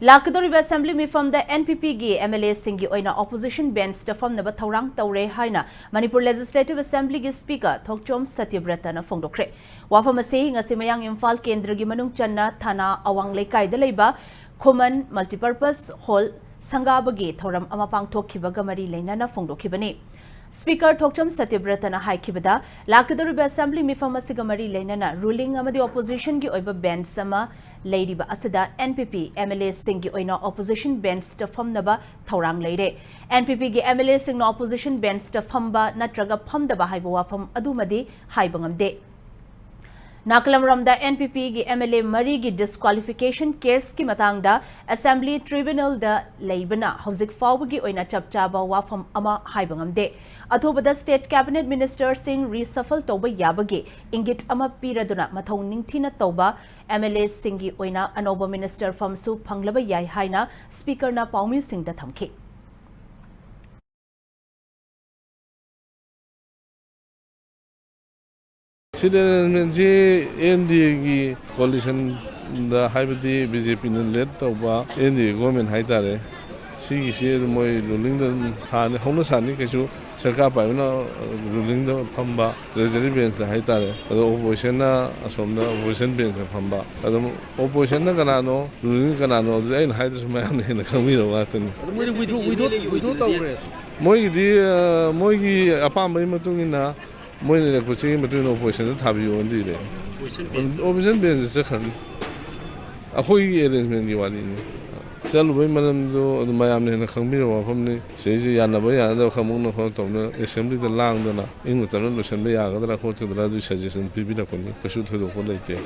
Lakadoriba Assembly Mifam the NPP gi MLAs singi oina opposition bench the from the Taurang Taure Haina Manipur Legislative Assembly gi Speaker Thokchom Satyabrata na Fongdokre. Wafama saying a Simayang Imphal Kendra gi Manung Channa Thana Awang Lekai de Leba Kuman Multipurpose Hall Sangabagi Thoram Amapang Tokibaga Mari Lena na Fongdokibani. Speaker Thokchom Satyabrata na Haikibada Lakadoriba Assembly Mifam Sigamari Lena na ruling amadi opposition gi oiba bench sama Ladiba Asada NPP MLAs singi oina opposition bench to famnaba Taurang Lady. NPP gi MLAs sing opposition bench to famba natraga famdaba haibawa fam adumadi haibangamde. Nakalamramda NPP gi MLA Mari gi disqualification case ki matangda Assembly Tribunal da Leibana Hauzik Fawgi oina chapchaba wafam ama haibangamde. Athobada State Cabinet Minister Singh reshuffle toba yabagi ingit ama piraduna mathong ningthina toba MLAs singi oina anoba minister famsu phanglaba yai haina Speaker na Paumi Singh da thamki. Sidere NDA coalition the Hybrid BJP led toba NDA government haitare. See, my ruling the Tan Honosani Kachu, Saka Pavina ruling the Pamba, Treasury Bench the Haitare, the opposition from the opposition bench of Pamba. The opposition Ganano, ruling Ganano, the end Hydras man in the Camino Latin. We do Moigi Apamba Matungina, Moini the Kusi between opposition and Tabu and Dile. Opposition bench is second. A whole arrangement you are in. Sel women do the Miami and the Camino from the says Yanabaya, the Hamuna Hotom, assembly the land in the Taran, the Shambaya, the Hotel, the Radu suggestion, people that can pursue to the quality.